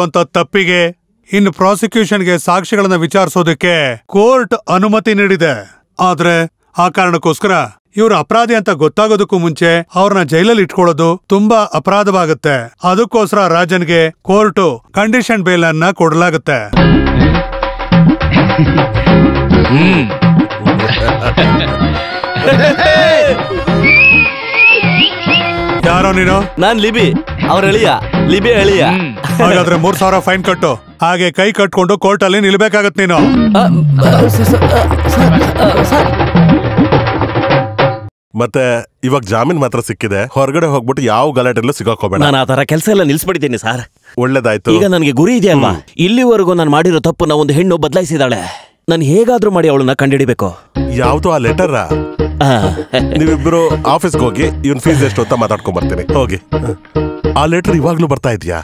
ಅಂತ ತಪ್ಪಿಗೆ ಇನ್ನು ಪ್ರಾಸಿಕ್ಯೂಷನ್ಗೆ ಸಾಕ್ಷಿಗಳನ್ನ ವಿಚಾರಿಸೋದಕ್ಕೆ ಕೋರ್ಟ್ ಅನುಮತಿ ನೀಡಿದೆ. ಆದ್ರೆ ಆ ಕಾರಣಕ್ಕೋಸ್ಕರ ಇವ್ರ ಅಪರಾಧಿ ಅಂತ ಗೊತ್ತಾಗೋದಕ್ಕೂ ಮುಂಚೆ ಅವ್ರನ್ನ ಜೈಲಲ್ಲಿ ಇಟ್ಕೊಳ್ಳೋದು ತುಂಬಾ ಅಪರಾಧವಾಗುತ್ತೆ. ಅದಕ್ಕೋಸ್ಕರ ರಾಜನ್ಗೆ ಕೋರ್ಟು ಕಂಡೀಷನ್ ಬೇಲ್ ಅನ್ನ ಕೊಡಲಾಗುತ್ತೆ. ಯಾರೋ ನೀನು? ನಾನ್ ಲಿಬಿ ಅವ್ರ ಎಳಿಯ. ಲಿಬಿ ಎಳಿಯ. ಹಾಗಾದ್ರೆ 3000 ಫೈನ್ ಕಟ್ಟು. ಹಾಗೆ ಕೈ ಕಟ್ಕೊಂಡು ಕೋರ್ಟ್ ಅಲ್ಲಿ ನಿಲ್ಬೇಕಾಗತ್ ನೀನು. ಮತ್ತೆ ಇವಾಗ ಜಾಮೀನ್ ಮಾತ್ರ ಸಿಕ್ಕಿದೆ. ಹೊರಗಡೆ ಹೋಗ್ಬಿಟ್ಟು ಯಾವ ಗಲಾಟೆಲ್ಲೂ ಸಿಗಾಕೋಬೇಡ. ನಾನು ಆ ತರ ಕೆಲಸ ಎಲ್ಲ ನಿಲ್ಸ್ಬಿಟ್ಟಿದ್ದೀನಿ ಸರ್. ಒಳ್ಳೇದಾಯ್ತು. ಈಗ ನನಗೆ ಗುರಿ ಇದೆಯಲ್ವಾ? ಇಲ್ಲಿವರೆಗೂ ನಾನು ಮಾಡಿರೋ ತಪ್ಪು ಒಂದು ಹೆಣ್ಣು ಬದಲಾಯಿಸಿದಾಳೆ. ನಾನು ಹೇಗಾದ್ರೂ ಮಾಡಿ ಅವಳನ್ನ ಕಂಡಿಡಿಬೇಕು. ಯಾವ್ದು ಆ ಲೆಟರ್? ನೀವಿಬ್ರು ಆಫೀಸ್ಗೆ ಹೋಗಿ ಇವನ್ ಫೀಸ್ ಎಷ್ಟು ಅಂತ ಮಾತಾಡ್ಕೊಂಡ್ ಬರ್ತೀನಿ. ಹೋಗಿ. ಆ ಲೆಟರ್ ಇವಾಗ್ಲೂ ಬರ್ತಾ ಇದೆಯಾ?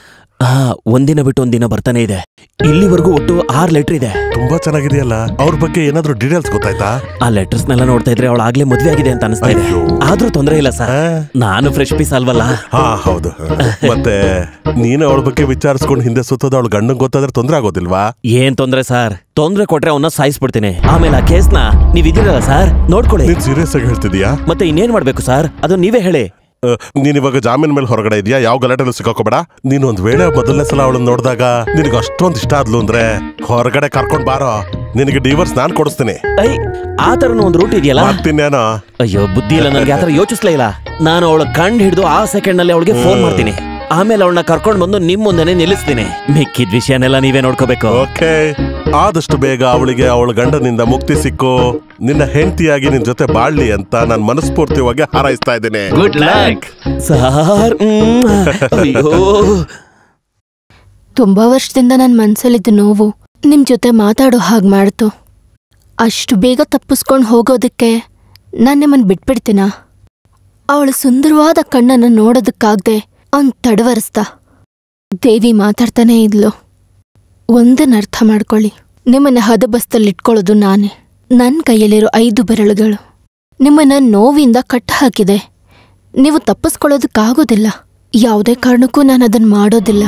ಒಂದಿನ ಬಿಟ್ಟು ಒಂದಿನ ಬರ್ತಾನೆ ಇದೆ. ಇಲ್ಲಿವರೆಗೂ ಒಟ್ಟು 6 ಲೆಟರ್ ಇದೆ. ತುಂಬಾ ಚೆನ್ನಾಗಿದೆಯಲ್ಲ. ಅವ್ರ ಬಗ್ಗೆ ಏನಾದ್ರು ಡೀಟೇಲ್ಸ್ ಗೊತ್ತಾಯ್ತಾ? ಆ ಲೆಟರ್ಸ್ ನೆಲ್ಲ ನೋಡ್ತಾ ಇದ್ರೆ ಅವಳು ಆಗ್ಲೇ ಮದ್ವೆ ಆಗಿದೆ ಅಂತ ಅನಿಸ್ತಾ ಇದೆ. ಆದ್ರೂ ತೊಂದರೆ ಇಲ್ಲ ಸರ್, ನಾನು ಫ್ರೆಶ್ ಪೀಸ್ ಅಲ್ವಲ್ಲ. ಹೌದು. ಮತ್ತೆ ನೀನು ಅವಳ ಬಗ್ಗೆ ವಿಚಾರಿಸ್ಕೊಂಡು ಹಿಂದೆ ಸುತ್ತೋದು ಅವಳು ಗಂಡಂಗ್ ಗೊತ್ತಾದ್ರೆ ತೊಂದ್ರೆ ಆಗೋದಿಲ್ವಾ? ಏನ್ ತೊಂದ್ರೆ ಸರ್? ತೊಂದ್ರೆ ಕೊಟ್ರೆ ಅವನ್ನ ಸಾಯಿಸ್ಬಿಡ್ತೀನಿ. ಆಮೇಲೆ ಆ ಕೇಸ್ನ ನೀವಿದ್ದೀರಲ್ಲ ಸರ್, ನೋಡ್ಕೊಳ್ಳಿ. ನೀನ್ ಸೀರಿಯಸ್ ಆಗಿ ಹೇಳ್ತಿದ್ಯಾ? ಮತ್ತೆ ಇನ್ನೇನ್ ಮಾಡ್ಬೇಕು ಸರ್? ಅದು ನೀವೇ ಹೇಳಿ. ನೀನ್ ಇವಾಗ ಜಾಮೀನ್ ಮೇಲೆ ಹೊರಗಡೆ ಇದೆಯಾ? ಯಾವ ಗಲಾಟೆಲ್ಲೂ ಸಿಕ್ಕಾಕೋಬೇಡ. ನೀನ್ ಒಂದ್ ವೇಳೆ ಮೊದಲನೇ ಸಲ ಅವಳನ್ನ ನೋಡಿದಾಗ ನಿನಗೆ ಅಷ್ಟೊಂದು ಇಷ್ಟ ಆದ್ಲು ಅಂದ್ರೆ ಹೊರಗಡೆ ಕರ್ಕೊಂಡ್ ಬಾರೋ. ನಿನಗೆ ಡಿವೋರ್ಸ್ ನಾನ್ ಕೊಡಿಸ್ತೀನಿ. ಆ ತರನು ಒಂದು ರೂಟ್ ಇದೆಯಲ್ಲ? ಮತ್ತಿನ್ನೇನೋ. ಅಯ್ಯೋ ಬುದ್ಧಿ ಇಲ್ಲ ನನಗೆ. ಆ ತರ ಯೋಚಿಸ್ಲೇ ಇಲ್ಲ. ನಾನು ಅವಳ ಕಂಡು ಹಿಡಿದು ಆ ಸೆಕೆಂಡ್ ನಲ್ಲಿ ಅವಳಿಗೆ ಫೋನ್ ಮಾಡ್ತೀನಿ. ಆಮೇಲೆ ಅವಳನ್ನ ಕರ್ಕೊಂಡ್ ಬಂದು ನಿಮ್ ಮುಂದೆನೆ ನಿಲ್ಲಿಸ್ತೀನಿ. ಮಿಕ್ಕಿದ ವಿಷಯನೆಲ್ಲ ನೀವೇ ನೋಡ್ಕೋಬೇಕು. ಓಕೆ. ಆದಷ್ಟು ಬೇಗ ಅವಳಿಗೆ ಅವಳ ಗಂಡನಿಂದ ಮುಕ್ತಿ ಸಿಕ್ಕು ನಿನ್ನ ಹೆಂಡತಿಯಾಗಿ ನಿನ್ ಜೊತೆ ಬಾಳ್ಲಿ ಅಂತ ನಾನು ಮನಸ್ಫೂರ್ತಿಯಾಗಿ ಹಾರೈಸ್ತಾ ಇದ್ದೇನೆ. Good luck sir. ಅಯ್ಯೋ, ತುಂಬಾ ವರ್ಷದಿಂದ ನನ್ನ ಮನ್ಸಲ್ಲಿದ್ದ ನೋವು ನಿಮ್ ಜೊತೆ ಮಾತಾಡೋ ಹಾಗೆ ಮಾಡ್ತು. ಅಷ್ಟು ಬೇಗ ತಪ್ಪಿಸ್ಕೊಂಡು ಹೋಗೋದಕ್ಕೆ ನಾನು ನಿಮ್ಮನ್ನು ಬಿಟ್ಬಿಡ್ತೀನ? ಅವಳ ಸುಂದರವಾದ ಕಣ್ಣನ್ನು ನೋಡೋದಕ್ಕಾಗ್ದೆ ಅವ್ನು ತಡವರಿಸ್ದ. ದೇವಿ ಮಾತಾಡ್ತಾನೇ ಇದ್ಲು. ಒಂದನ್ನ ಅರ್ಥ ಮಾಡ್ಕೊಳ್ಳಿ, ನಿಮ್ಮನ್ನ ಹದಬಸ್ತಲ್ಲಿಟ್ಕೊಳ್ಳೋದು ನಾನೇ. ನನ್ನ ಕೈಯಲ್ಲಿರೋ 5 ಬೆರಳುಗಳು ನಿಮ್ಮನ್ನ ನೋವಿಂದ ಕಟ್ಟು ಹಾಕಿದೆ. ನೀವು ತಪ್ಪಿಸ್ಕೊಳ್ಳೋದಕ್ಕಾಗೋದಿಲ್ಲ. ಯಾವುದೇ ಕಾರಣಕ್ಕೂ ನಾನು ಅದನ್ನು ಮಾಡೋದಿಲ್ಲ.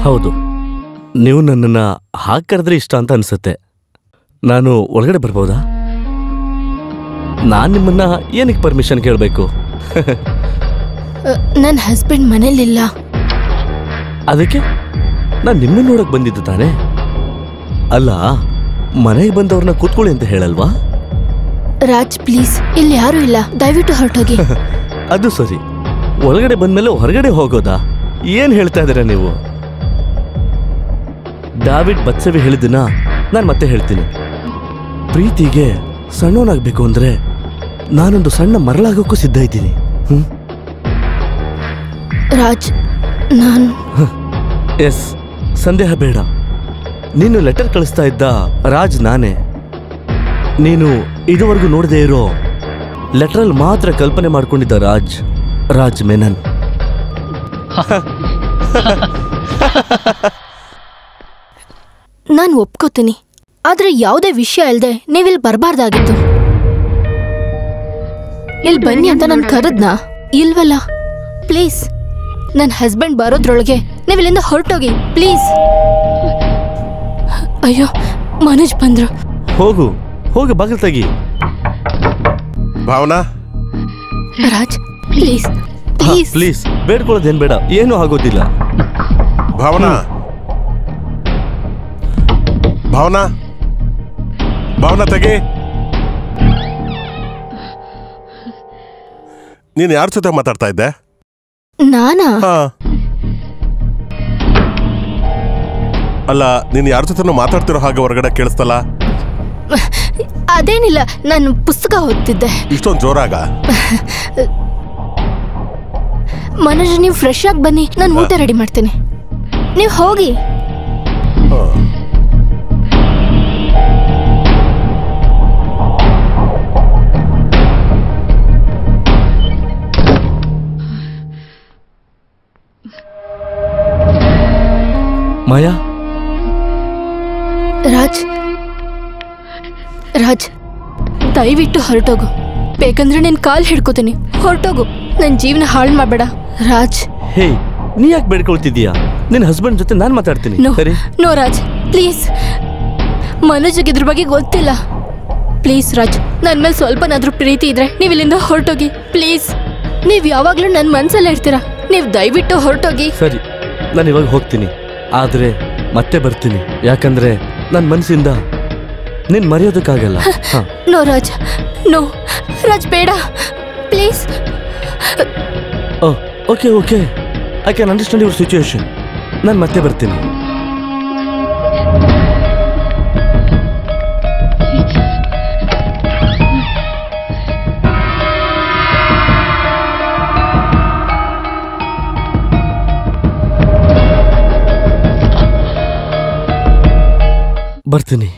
ಹೌದು, ನೀವು ನನ್ನನ್ನ ಹಾಗೆ ಕರೆದ್ರೆ ಇಷ್ಟ ಅಂತ ಅನ್ಸುತ್ತೆ. ನಾನು ಒಳಗಡೆ ಬರ್ಬೋದಾ? ನಾನು ನಿಮ್ಮನ್ನ ಏನಕ್ಕೆ ಪರ್ಮಿಷನ್ ಕೇಳಬೇಕು? ನನ್ನ ಹಸ್ಬೆಂಡ್ ಮನೇಲಿಲ್ಲ. ಅದಕ್ಕೆ ನಾನು ನಿಮ್ಮನ್ನ ನೋಡಕ್ ಬಂದಿದ್ದು ತಾನೆ. ಅಲ್ಲ, ಮನೆಗೆ ಬಂದವ್ರನ್ನ ಕೂತ್ಕೊಳ್ಳಿ ಅಂತ ಹೇಳಲ್ವಾ? ರಾಜ್ ಪ್ಲೀಸ್, ಇಲ್ಲಿ ಯಾರು ಇಲ್ಲ, ದಯವಿಟ್ಟು ಹೊರಟೋಗಿ. ಅದು ಸರಿ, ಒಳಗಡೆ ಬಂದ್ಮೇಲೆ ಹೊರಗಡೆ ಹೋಗೋದಾ? ಏನ್ ಹೇಳ್ತಾ ಇದ್ದೀರಾ ನೀವು? ಡಾವಿಡ್ ಬತ್ಸವಿ ಹೇಳಿದ್ದನ್ನ ನಾನು ಮತ್ತೆ ಹೇಳ್ತೀನಿ. ಪ್ರೀತಿಗೆ ಸಣ್ಣವನಾಗಬೇಕು ಅಂದ್ರೆ ನಾನೊಂದು ಸಣ್ಣ ಮರಳಾಗೋಕ್ಕೂ ಸಿದ್ಧ ಇದ್ದೀನಿ. ರಾಜ್, ನಾನು ಎಸ್, ಸಂದೇಹ ಬೇಡ. ನೀನು ಲೆಟರ್ ಕಳಿಸ್ತಾ ಇದ್ದ ರಾಜ್ ನಾನೇ. ನೀನು ಇದುವರೆಗೂ ನೋಡದೇ ಇರೋ ಲೆಟರಲ್ಲಿ ಮಾತ್ರ ಕಲ್ಪನೆ ಮಾಡ್ಕೊಂಡಿದ್ದ ರಾಜ್ ಮೆನನ್. ನಾನು ಒಪ್ಕೋತೀನಿ, ಆದ್ರೆ ಯಾವುದೇ ವಿಷಯ ಇಲ್ಲದೆ ನೀವಿಲ್ಲಿ ಬರಬಾರ್ದಾಗಿತ್ತು. ಇಲ್ಲಿ ಬನ್ನಿ ಅಂತ ನಾನು ಕರೆದ್ನಾ? ಇಲ್ವಲ್ಲ. ಪ್ಲೀಸ್, ನನ್ನ ಹಸ್ಬೆಂಡ್ ಬರೋದ್ರೊಳಗೆ ನೀವಿಲ್ಲಿಂದ ಹೊರಟೋಗಿ ಪ್ಲೀಸ್. ಅಯ್ಯೋ, ಮನೋಜ್ ಬಂದ್ರು. ಹೋಗು ಬಾಗಿಲು ತೆಗಿ. Bhavana. Raj please please please, ಬೇಡ್ಕೊಳ್ಳೋದೇನ್ ಬೇಡ, ಏನೂ ಆಗೋದಿಲ್ಲ. ಭಾವನಾ ತೆಗಿ. ನೀನ್ ಯಾರ ಜೊತೆ ಮಾತಾಡ್ತಾ ಇದ್ದೆ? ನಾನಾ? ಅಲ್ಲ ನೀನ್ ಯಾರ ಜೊತೆನೂ ಮಾತಾಡ್ತಿರೋ ಹಾಗೆ ಹೊರಗಡೆ ಕೇಳಿಸ್ತಲ್ಲ. ಅದೇನಿಲ್ಲ, ನಾನು ಪುಸ್ತಕ ಓದ್ತಿದ್ದೆ. ಇಷ್ಟೊಂದು ಜೋರಾಗ? ಮನೋಜ್, ನೀವು ಫ್ರೆಶ್ ಆಗಿ ಬನ್ನಿ, ನಾನು ಊಟ ರೆಡಿ ಮಾಡ್ತೀನಿ, ನೀವು ಹೋಗಿ. ಮಾಯಾ, ರಾಜ್ ರಾಜ್ ದಯವಿಟ್ಟು ಹೊರಟೋಗು. ಬೇಕಂದ್ರೆ ನಿನ್ ಕಾಲ್ ಹಿಡ್ಕೋತೀನಿ. ಹೊರಟೋಗು, ನನ್ನ ಜೀವನ ಹಾಳು ಮಾಡಬೇಡ ರಾಜ್. ಹೇ, ನೀ ಯಾಕೆ ಬೇಡ್ಕೊಳ್ತಿದ್ದೀಯಾ? ನಿನ್ನ ಹಸ್ಬೆಂಡ್ ಜೊತೆ ನಾನು ಮಾತಾಡ್ತೀನಿ. No Raj, please. ಮನೋಜ್ಗೆ ಇದ್ರ ಬಗ್ಗೆ ಗೊತ್ತಿಲ್ಲ. ಪ್ಲೀಸ್ ರಾಜ್, ನನ್ನ ಮೇಲೆ ಸ್ವಲ್ಪನಾದ್ರೂ ಪ್ರೀತಿ ಇದ್ರೆ ನೀವು ಇಲ್ಲಿಂದ ಹೊರಟೋಗಿ ಪ್ಲೀಸ್. ನೀವು ಯಾವಾಗ್ಲೂ ನನ್ನ ಮನ್ಸಲ್ಲೇ ಇರ್ತೀರಾ. ನೀವು ದಯವಿಟ್ಟು ಹೊರಟೋಗಿ. ಸರಿ, ನಾನು ಇವಾಗ ಹೋಗ್ತೀನಿ, ಆದ್ರೆ ಮತ್ತೆ ಬರ್ತೀನಿ. ಯಾಕಂದ್ರೆ ನನ್ನ ಮನಸ್ಸಿಂದ ನಿನ್ ಮರೆಯೋದಕ್ಕಾಗಲ್ಲ. ನೋ ರಾಜ್, ನೋ ರಾಜ್, ಬೇಡ please. Okay okay, I can understand your situation. ನಾನು ಮತ್ತೆ ಬರ್ತೀನಿ. ಬರ್ತೀನಿ.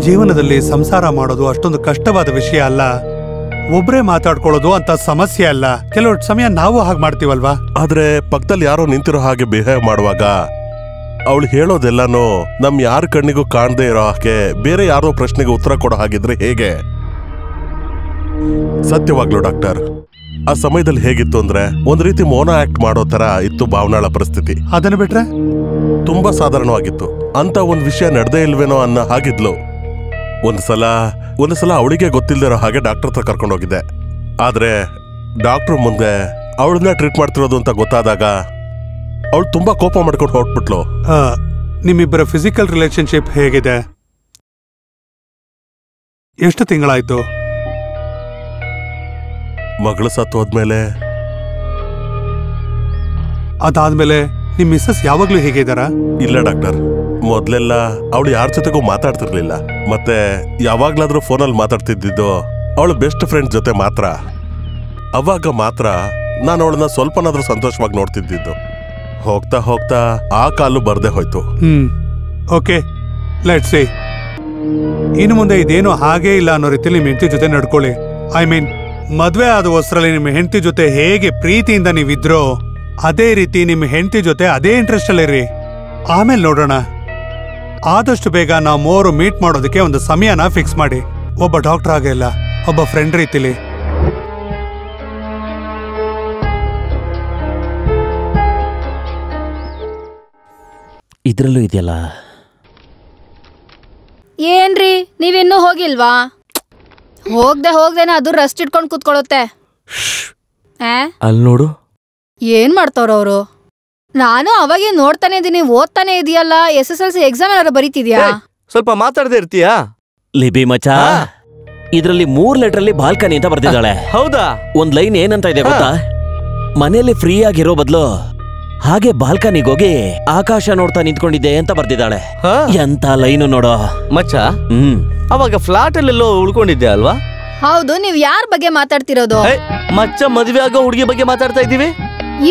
ಜೀವನದಲ್ಲಿ ಸಂಸಾರ ಮಾಡೋದು ಅಷ್ಟೊಂದು ಕಷ್ಟವಾದ ವಿಷಯ ಅಲ್ಲ. ಒಬ್ರೇ ಮಾತಾಡ್ಕೊಳ್ಳೋದು ಅಂತ ಸಮಸ್ಯೆ ಅಲ್ಲ. ಕೆಲವು ಸಮಯ ನಾವು ಹಾಗೆ ಮಾಡ್ತೀವಲ್ವಾ? ಆದ್ರೆ ಪಕ್ಕದಲ್ಲಿ ಯಾರೋ ನಿಂತಿರೋ ಹಾಗೆ ಬಿಹೇವ್ ಮಾಡುವಾಗ ಅವಳು ಹೇಳೋದೆಲ್ಲಾನು ನಮ್ ಯಾರ ಕಣ್ಣಿಗೂ ಕಾಣದೇ ಇರೋ ಹಾಗೆ ಬೇರೆ ಯಾರೋ ಪ್ರಶ್ನೆಗೆ ಉತ್ತರ ಕೊಡೋ ಹಾಗಿದ್ರೆ ಹೇಗೆ? ಸತ್ಯವಾಗ್ಲು ಡಾಕ್ಟರ್, ಆ ಸಮಯದಲ್ಲಿ ಹೇಗಿತ್ತು ಅಂದ್ರೆ ಒಂದ್ ರೀತಿ ಮೌನ ಆಕ್ಟ್ ಮಾಡೋ ತರ ಇತ್ತು ಭಾವನಾಳ ಪರಿಸ್ಥಿತಿ. ಅದನ್ನ ಬಿಟ್ರೆ ತುಂಬಾ ಸಾಧಾರಣವಾಗಿತ್ತು. ಅಂತ ಒಂದ್ ವಿಷಯ ನಡೆದೇ ಇಲ್ವೇನೋ ಅನ್ನೋ ಹಾಗಿದ್ಲು. ಒಂದ್ಸಲ ಅವಳಿಗೆ ಗೊತ್ತಿಲ್ದಿರೋ ಹಾಗೆ ಡಾಕ್ಟರ್ ಹತ್ರ ಕರ್ಕೊಂಡೋಗಿದ್ದೆ. ಆದ್ರೆ ಡಾಕ್ಟರ್ ಮುಂದೆ ಅವಳನ್ನ ಟ್ರೀಟ್ ಮಾಡ್ತಿರೋದು ಅಂತ ಗೊತ್ತಾದಾಗ ಅವಳು ತುಂಬಾ ಕೋಪ ಮಾಡ್ಕೊಂಡು ಹೊರಟ್ಬಿಟ್ಲು. ನಿಮ್ಮಿಬ್ಬರ ಫಿಸಿಕಲ್ ರಿಲೇಶನ್ಶಿಪ್ ಹೇಗಿದೆ? ಎಷ್ಟು ತಿಂಗಳಾಯ್ತು? ಮಗಳು ಸತ್ತು ಹೋದ್ಮೇಲೆ. ಅದಾದ್ಮೇಲೆ ನಿಮ್ ಮಿಸ್ಸಸ್ ಯಾವಾಗ್ಲೂ ಹೇಗಿದಾರ? ಇಲ್ಲ ಡಾಕ್ಟರ್, ಮೊದ್ಲೆಲ್ಲ ಅವಳು ಯಾರ ಜೊತೆಗೂ ಮಾತಾಡ್ತಿರ್ಲಿಲ್ಲ. ಮತ್ತೆ ಯಾವಾಗ್ಲಾದ್ರೂ ಫೋನಲ್ಲಿ ಮಾತಾಡ್ತಿದ್ದು ಅವಳು ಬೆಸ್ಟ್ ಫ್ರೆಂಡ್ ಜೊತೆ ಮಾತ್ರ. ಅವಾಗ ಮಾತ್ರ ನಾನು ಅವಳನ್ನ ಸ್ವಲ್ಪನಾದ್ರೂ ಸಂತೋಷವಾಗಿ ನೋಡ್ತಿದ್ದು. ಹೋಗ್ತಾ ಹೋಗ್ತಾ ಆ ಕಾಲು ಬರ್ದೇ ಹೋಯ್ತು. Okay, let's see. ಇನ್ನು ಮುಂದೆ ಇದೇನು ಹಾಗೇ ಇಲ್ಲ ಅನ್ನೋ ರೀತಿಯಲ್ಲಿ ನಿಮ್ಮ ಹೆಂಡತಿ ಜೊತೆ ನಡ್ಕೊಳ್ಳಿ. ಐ ಮೀನ್, ಮದ್ವೆ ಆದ ಹೊಸರಲ್ಲಿ ನಿಮ್ಮ ಹೆಂಡತಿ ಜೊತೆ ಹೇಗೆ ಪ್ರೀತಿಯಿಂದ ನೀವಿದ್ರೋ ಅದೇ ರೀತಿ ನಿಮ್ಮ ಹೆಂಡತಿ ಜೊತೆ ಅದೇ ಇಂಟ್ರೆಸ್ಟ್ ಅಲ್ಲಿರಿ. ಆಮೇಲೆ ನೋಡೋಣ. ಆದಷ್ಟು ಬೇಗ ನಾವು ಮೂವರು ಮೀಟ್ ಮಾಡೋದಕ್ಕೆ ಒಂದು ಸಮಯನ ಫಿಕ್ಸ್ ಮಾಡಿ. ಒಬ್ಬ ಡಾಕ್ಟರ್ ಆಗಿಲ್ಲ, ಒಬ್ಬ ಫ್ರೆಂಡ್ ರೀತಿಲಿ. ಇದ್ರಲ್ಲೂ ಇದೆಯಲ್ಲ. ಏನ್ರಿ, ನೀವಿನ್ನೂ ಹೋಗಿಲ್ವಾ? ಹೋಗ್ದೇನೆ ಅದು ರೆಸ್ಟ್ ಇಟ್ಕೊಂಡು ಕೂತ್ಕೊಳ್ಳುತ್ತೆ. ಅಲ್ಲಿ ನೋಡು, ಏನ್ ಮಾಡ್ತಾವ್ರ ಅವರು? ನಾನು ಅವಾಗೆ ನೋಡ್ತಾನೆ ಇದೀನಿ, ಓದ್ತಾನೆ ಇದೆಯಲ್ಲ. SSLC ಎಕ್ಸಾಮ್ ಏನಾದ್ರು ಬರೀತಿದ್ಯಾ? ಸ್ವಲ್ಪ ಮಾತಾಡದೆ ಇರ್ತೀಯಾ? ಲಿಬಿ ಮಚಾ, ಇದ್ರಲ್ಲಿ 3 ಲೆಟರ್ಲಿ ಬಾಲ್ಕನಿ ಅಂತ ಬರ್ದಿದ್ದಾಳೆ. ಹೌದಾ? ಒಂದ್ ಲೈನ್ ಏನಂತ ಇದೆ ಗೊತ್ತಾ? ಮನೇಲಿ ಫ್ರೀ ಆಗಿರೋ ಬದಲು ಹಾಗೆ ಬಾಲ್ಕನಿಗೆ ಹೋಗಿ ಆಕಾಶ ನೋಡ್ತಾ ನಿಂತ್ಕೊಂಡಿದ್ದೆ ಅಂತ ಬರ್ದಿದ್ದಾಳೆ. ಎಂತ ಲೈನು ನೋಡೋ ಮಚ್ಚ. ಅವಾಗ ಫ್ಲಾಟ್ ಅಲ್ಲೆಲ್ಲೋ ಉಳ್ಕೊಂಡಿದ್ದೆ ಅಲ್ವಾ? ಹೌದು. ನೀವ್ ಯಾರ ಬಗ್ಗೆ ಮಾತಾಡ್ತಿರೋದು? ಮಚ್ಚ ಮದ್ವೆ ಆಗೋ ಹುಡುಗಿ ಬಗ್ಗೆ ಮಾತಾಡ್ತಾ ಇದೀವಿ.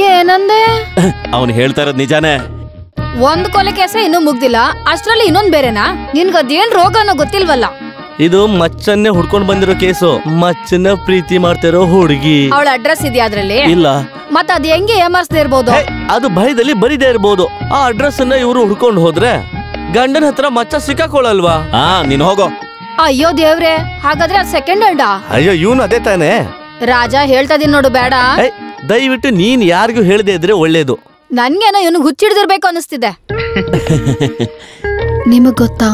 ಏನಂದೆ? ಅವನು ಹೇಳ್ತಾ ಇರೋದ್ ನಿಜಾನೇ. ಒಂದ್ ಕೊಲೆ ಕೇಸ ಇನ್ನೂ ಮುಗ್ದಿಲ್ಲ, ಅಷ್ಟ್ರಲ್ಲಿ ಇನ್ನೊಂದ್ ಬೇರೆನಾ? ನಿನ್ಗದೇನ್ ರೋಗನೋ ಗೊತ್ತಿಲ್ವಲ್ಲ. ಇದು ಮಚ್ಚನ್ನೇ ಹುಡ್ಕೊಂಡ್ ಬಂದಿರೋ ಕೇಸು. ಮಚ್ಚನ್ನ ಪ್ರೀತಿ ಮಾಡ್ತಿರೋ ಹುಡುಗಿ. ಅವಳ ಅಡ್ರೆಸ್ ಇದೆಯಾ ಅದ್ರಲ್ಲಿ? ಇಲ್ಲ. ಮತ್ತ ಅದ್ ಹೆಂಗೆ ಏಮಾರ್ಸ್ದೇ ಇರ್ಬೋದು? ಅದು ಭಯದಲ್ಲಿ ಬರಿದೇ ಇರ್ಬೋದು. ಆ ಅಡ್ರೆಸ್ ಅನ್ನ ಇವ್ರು ಹುಡ್ಕೊಂಡ್ ಹೋದ್ರೆ ಗಂಡನ ಹತ್ರ ಮಚ್ಚ ಸಿಕ್ಕಾಕೊಳ್ಳಲ್ವಾ? ನೀನ್ ಹೋಗೋ. ಅಯ್ಯೋ ದೇವ್ರೆ, ಹಾಗಾದ್ರೆ ಅದ್ ಸೆಕೆಂಡ್ ಹ್ಯಾಂಡಾ? ಅಯ್ಯೋ, ಇವನು ಅದೇ ತಾನೆ. ರಾಜ ಹೇಳ್ತಾ ಇದೀನಿ ನೋಡು, ಬೇಡ. ದಯವಿಟ್ಟು ನೀನ್ ಯಾರಿಗೂ ಹೇಳದೆ ಇದ್ರೆ ಒಳ್ಳೇದು. ನನ್ಗೇನೋ ಇವನು ಹುಚ್ಚಿಡ್ದಿರ್ಬೇಕು ಅನಿಸ್ತಿದೆ. ನಿಮಗ್ ಗೊತ್ತಾ,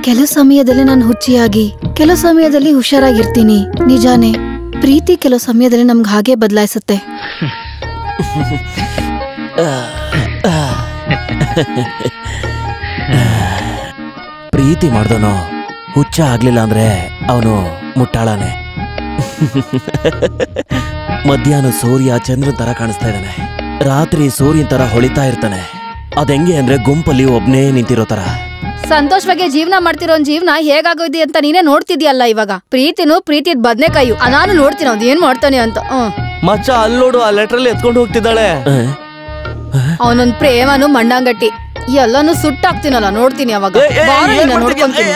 ಕೆಲವು ಸಮಯದಲ್ಲಿ ನಾನು ಹುಚ್ಚಿಯಾಗಿ ಕೆಲವು ಸಮಯದಲ್ಲಿ ಹುಷಾರಾಗಿರ್ತೀನಿ. ನಿಜಾನೇ, ಪ್ರೀತಿ ಕೆಲವು ಸಮಯದಲ್ಲಿ ನಮ್ಗೆ ಹಾಗೆ ಬದಲಾಯಿಸುತ್ತೆ. ಪ್ರೀತಿ ಮಾಡ್ದೋನು ಹುಚ್ಚ ಆಗ್ಲಿಲ್ಲ ಅಂದ್ರೆ ಅವನು ಮುಟ್ಟಾಳಾನೆ. ಮಧ್ಯಾಹ್ನ ಸೂರ್ಯ ಚಂದ್ರನ್ ತರ ಕಾಣಿಸ್ತಾ ಇದ್ದಾನೆ, ರಾತ್ರಿ ಸೂರ್ಯನ್ ತರ ಹೊಳಿತಾ ಇರ್ತಾನೆ. ಅದೆಂಗೆ ಅಂದ್ರೆ ಗುಂಪಲ್ಲಿ ಒಬ್ನೇ ನಿಂತಿರೋ ತರ. ಸಂತೋಷವಾಗಿ ಜೀವನ ಮಾಡ್ತಿರೋ ಜೀವನ ಹೇಗಾಗೋದಿ ಅಂತ ನೀನೇ ನೋಡ್ತಿದ್ಯಲ್ಲ ಇವಾಗ. ಪ್ರೀತಿದ್ ಬದ್ನೆಕಾಯು ನಾನು ನೋಡ್ತೀನಿ ಅದ್ ಏನ್ ಮಾಡ್ತಾನೆ ಅಂತ. ಮಚ್ಚ ಅಲ್ಲೋಡು, ಆ ಲೆಟ್ರಲ್ಲಿ ಎತ್ಕೊಂಡು ಹೋಗ್ತಿದ್ದಾಳೆ. ಅವನೊಂದ್ ಪ್ರೇಮನು ಮಂಡಂಗಟ್ಟಿ ಎಲ್ಲಾನು ಸುಟ್ಟಾಕ್ತೀನಲ್ಲ, ನೋಡ್ತೀನಿ ಅವಾಗ. ನೋಡ್ಕೊಂತೀನಿ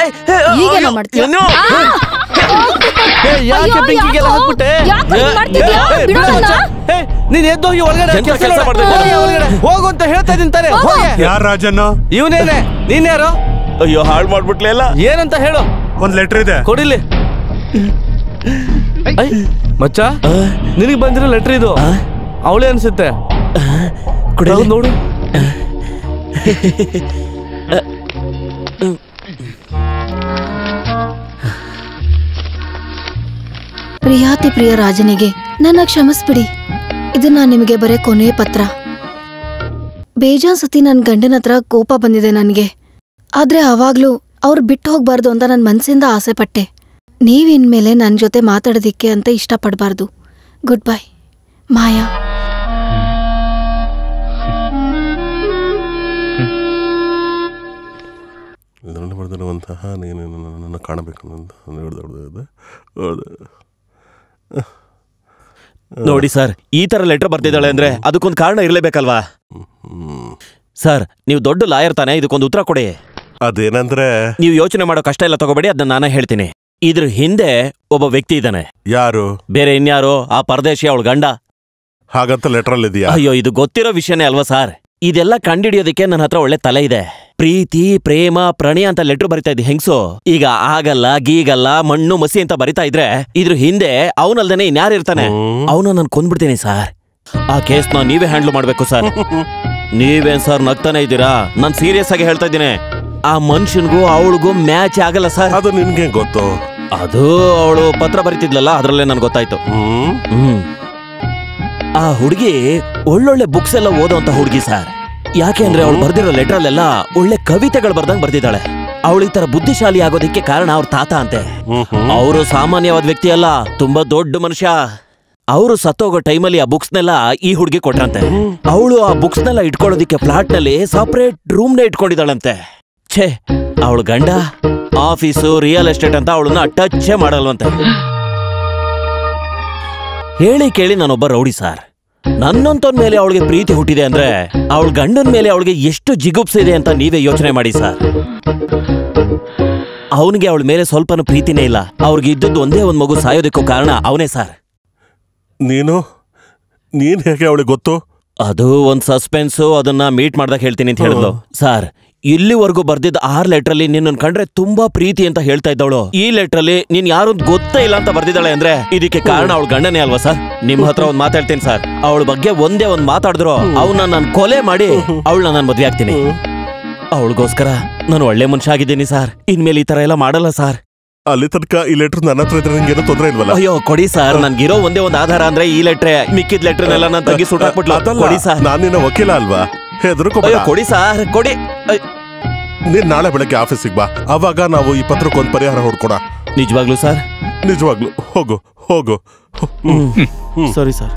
ಈಗೇನೋ ಮಾಡ್ತೀನಿ. ನೀನ್ ಎದ್ದೋಗಿ ಒಳಗಡೆ ಹೋಗು ಅಂತ ಹೇಳ್ತಾ ಇದ್ದೀನಿ. ಯಾರ ರಾಜಣ್ಣ? ಇವನೇನೆ. ನೀನ್ ಯಾರು? ಅಯ್ಯೋ ಹಾಳು ಮಾಡ್ಬಿಟ್ಲೆ ಎಲ್ಲ. ಏನಂತ ಹೇಳು. ಒಂದ್ ಲೆಟರ್ ಇದೆ, ಕೊಡಿಲಿ. ಮಚ್ಚ, ನಿನಗ್ ಬಂದಿರೋ ಲೆಟರ್ ಇದು. ಅವಳೇ ಅನ್ಸುತ್ತೆ, ನೋಡು. ಪ್ರಿಯಾತಿ ಪ್ರಿಯ ರಾಜನಿಗೆ ನನ್ನ ಕ್ಷಮಿಸ್ಬಿಡಿ. ಇದು ನಾನು ನಿಮಗೆ ಬರೇ ಕೊನೆಯ ಪತ್ರ. ಬೇಜಾನ್ ಸತಿ ನನ್ನ ಗಂಡನ ಹತ್ರ ಕೋಪ ಬಂದಿದೆ ನನಗೆ. ಆದ್ರೆ ಅವಾಗ್ಲೂ ಅವ್ರು ಬಿಟ್ಟು ಹೋಗ್ಬಾರ್ದು ಅಂತ ನನ್ನ ಮನ್ಸಿಂದ ಆಸೆ ಪಟ್ಟೆ. ನೀವಿನ್ಮೇಲೆ ನನ್ನ ಜೊತೆ ಮಾತಾಡೋದಿಕ್ಕೆ ಅಂತ ಇಷ್ಟಪಡಬಾರ್ದು. ಗುಡ್ ಬೈ, ಮಾಯಾ. ನೀನು ಕಾಣಬೇಕು ನೋಡಿ ಸರ್, ಈ ತರ ಲೆಟರ್ ಬರ್ತಿದ್ದಾಳೆ ಅಂದ್ರೆ ಅದಕ್ಕೊಂದು ಕಾರಣ ಇರ್ಲೇಬೇಕಲ್ವಾ ಸರ್? ನೀವು ದೊಡ್ಡ ಲಾಯರ್ ತಾನೆ, ಇದಕ್ಕೊಂದು ಉತ್ತರ ಕೊಡಿ. ಅದೇನಂದ್ರೆ, ನೀವು ಯೋಚನೆ ಮಾಡೋ ಕಷ್ಟ ಎಲ್ಲ ತಗೋಬೇಡಿ, ಅದನ್ನ ನಾನೇ ಹೇಳ್ತೀನಿ. ಇದ್ರ ಹಿಂದೆ ಒಬ್ಬ ವ್ಯಕ್ತಿ ಇದ್ದಾನೆ. ಯಾರು? ಬೇರೆ ಇನ್ಯಾರೋ, ಆ ಪರದೇಶಿ ಅವಳ ಗಂಡ. ಹಾಗಂತ ಲೆಟರ್ ಅಲ್ಲಿ ಇದೆಯಾ? ಅಯ್ಯೋ, ಇದು ಗೊತ್ತಿರೋ ವಿಷಯನೇ ಅಲ್ವಾ ಸರ್? ಇದೆಲ್ಲ ಕಂಡಿಡಿಯೋದಕ್ಕೆ ನನ್ನ ಹತ್ರ ಒಳ್ಳೆ ತಲೆ ಇದೆ. ಪ್ರೀತಿ, ಪ್ರೇಮ, ಪ್ರಣಯ ಅಂತ ಲೆಟರ್ ಬರಿತಾ ಇದ್ದಿ ಹೆಂಗ್ಸು. ಈಗ ಆಗಲ್ಲ, ಗೀಗಲ್ಲ, ಮಣ್ಣು ಮಸಿ ಅಂತ ಬರಿತಾ ಇದ್ರೆ ಇದ್ರ ಹಿಂದೆ ಅವನಲ್ದೇನೆ ಇನ್ಯಾರು ಇರ್ತಾನೆ? ಅವನ ನಾನು ಕೊಂದ್ಬಿಡ್ತೀನಿ ಸರ್. ಆ ಕೇಸ್ನ ನೀವೇ ಹ್ಯಾಂಡ್ಲ್ ಮಾಡ್ಬೇಕು ಸರ್. ನೀವೇನ್ ಸರ್ ನಗ್ತಾನೆ ಇದ್ದೀರಾ? ನಾನ್ ಸೀರಿಯಸ್ ಆಗಿ ಹೇಳ್ತಾ ಇದ್ದೀನಿ. ಆ ಮನುಷ್ಯನ್ಗೂ ಅವಳಿಗೂ ಮ್ಯಾಚ್ ಆಗಲ್ಲ ಸರ್. ಅದು ನಿನ್ಗೆ ಗೊತ್ತು? ಅದು ಅವಳು ಪತ್ರ ಬರಿತಿದ್ಲಲ್ಲ, ಅದ್ರಲ್ಲೇ ನನ್ಗೆ ಗೊತ್ತಾಯ್ತು. ಆ ಹುಡುಗಿ ಒಳ್ಳೊಳ್ಳೆ ಬುಕ್ಸ್ ಎಲ್ಲ ಓದೋಂತ ಹುಡುಗಿ ಸರ್. ಯಾಕೆ ಅಂದ್ರೆ ಅವಳು ಬರ್ದಿರೋ ಲೆಟರ್ಲೆಲ್ಲ ಒಳ್ಳೆ ಕವಿತೆಗಳು ಬರ್ದಂಗ್ ಬರ್ದಿದ್ದಾಳೆ. ಅವಳು ಈ ತರ ಬುದ್ಧಿಶಾಲಿ ಆಗೋದಿಕ್ಕೆ ಕಾರಣ ಅವ್ರ ತಾತ ಅಂತೆ. ಅವರು ಸಾಮಾನ್ಯವಾದ ವ್ಯಕ್ತಿ ಅಲ್ಲ, ತುಂಬಾ ದೊಡ್ಡ ಮನುಷ್ಯ. ಅವರು ಸತ್ತೋಗೋ ಟೈಮಲ್ಲಿ ಆ ಬುಕ್ಸ್ನೆಲ್ಲ ಈ ಹುಡುಗಿ ಕೊಟ್ರಂತೆ. ಅವಳು ಆ ಬುಕ್ಸ್ನೆಲ್ಲ ಇಟ್ಕೊಳ್ಳೋದಿಕ್ಕೆ ಫ್ಲಾಟ್ ನಲ್ಲಿ ಸಪರೇಟ್ ರೂಮ್ನೇ ಇಟ್ಕೊಂಡಿದ್ದಾಳಂತೆ. ಛೇ, ಅವಳು ಗಂಡ ಆಫೀಸು, ರಿಯಲ್ ಎಸ್ಟೇಟ್ ಅಂತ ಅವಳನ್ನ ಟಚ್ಚೇ ಮಾಡಲ್ವಂತೆ. ಹೇಳಿ ಕೇಳಿ ನಾನೊಬ್ಬ ರೌಡಿ ಸರ್. ನನ್ನಂತವನ್ ಮೇಲೆ ಅವಳಿಗೆ ಪ್ರೀತಿ ಹುಟ್ಟಿದೆ ಅಂದ್ರೆ ಅವಳ ಗಂಡನ ಮೇಲೆ ಅವಳಿಗೆ ಎಷ್ಟು ಜಿಗುಪ್ಸಿದೆ ಅಂತ ನೀವೇ ಯೋಚನೆ ಮಾಡಿ ಸರ್. ಅವನಿಗೆ ಅವಳ ಮೇಲೆ ಸ್ವಲ್ಪನೂ ಪ್ರೀತಿನೇ ಇಲ್ಲ. ಅವ್ರಿಗೆ ಇದ್ದದ್ದು ಒಂದೇ ಒಂದ್ ಮಗು ಸಾಯೋದಕ್ಕೂ ಕಾರಣ ಅವನೇ ಸರ್. ನೀನ್ ಹೇಗೆ ಅವಳಿಗೆ ಗೊತ್ತು? ಅದು ಒಂದ್ ಸಸ್ಪೆನ್ಸು, ಅದನ್ನ ಮೀಟ್ ಮಾಡ್ದಾಗ ಹೇಳ್ತೀನಿ ಅಂತ ಹೇಳಿದ್ಲು ಸರ್. ಇಲ್ಲಿವರೆಗೂ ಬರ್ದಿದ್ದ 6 ಲೆಟ್ರಲ್ಲಿ ನಿನ್ನ ಕಂಡ್ರೆ ತುಂಬಾ ಪ್ರೀತಿ ಅಂತ ಹೇಳ್ತಾ ಇದ್ದವಳು ಈ ಲೆಟ್ರಲ್ಲಿ ನೀನ್ ಯಾರು ಗೊತ್ತೇ ಇಲ್ಲ ಅಂತ ಬರ್ದಿದ್ದಾಳೆ ಅಂದ್ರೆ ಇದಕ್ಕೆ ಕಾರಣ ಅವಳ ಗಂಡನೇ ಅಲ್ವಾ ಸರ್? ನಿಮ್ ಹತ್ರ ಒಂದ್ ಮಾತಾಡ್ತೀನಿ ಸರ್. ಅವಳ ಬಗ್ಗೆ ಒಂದೇ ಒಂದ್ ಮಾತಾಡಿದ್ರು ಅವನ್ನ ನಾನು ಕೊಲೆ ಮಾಡಿ ಅವಳನ್ನ ನಾನು ಮದ್ವೆ ಆಗ್ತೀನಿ. ಅವಳಿಗೋಸ್ಕರ ನಾನು ಒಳ್ಳೆ ಮನುಷ್ಯ ಆಗಿದ್ದೀನಿ ಸರ್. ಇನ್ಮೇಲೆ ಈ ತರ ಎಲ್ಲ ಮಾಡಲ್ಲ ಸರ್. ಅಲ್ಲಿ ತನಕ ಈ ಲೆಟರ್ ನನ್ನ ಹತ್ರ ಇದ್ರೆ ನಿಂಗೇನೋ ತೊಂದರೆ ಇಲ್ವಲ್ಲ? ಅಯ್ಯೋ ಕೊಡಿ ಸರ್, ನನ್ಗಿರೋ ಒಂದೇ ಒಂದು ಆಧಾರ ಅಂದ್ರೆ ಈ ಲೆಟ್ರೆ. ಮಿಕ್ಕಿದ ಲೆಟ್ರನ್ನೆಲ್ಲ ನಾನು ತಗ್ಗಿ ಸುಟ್ಟಾಕ್ಬಿಟ್ಲ. ಕೊಡಿ ಸರ್. ನಾನು ನಿನ್ನ ವಕೀಲ ಅಲ್ವಾ? ಹೆದರ್ಕೋಬೇಡ. ಕೊಡಿ ಸರ್, ಕೊಡಿ. ನೀನ್ ನಾಳೆ ಬೆಳಗ್ಗೆ ಆಫೀಸಿಗೆ ಬಾ, ಅವಾಗ ನಾವು ಈ ಪತ್ರಕ್ಕೊಂದು ಪರಿಹಾರ ಹುಡ್ಕೋಣ. ನಿಜವಾಗ್ಲೂ ಸರ್? ನಿಜವಾಗ್ಲೂ. ಹೋಗು ಹೋಗು. ಸರಿ ಸರ್.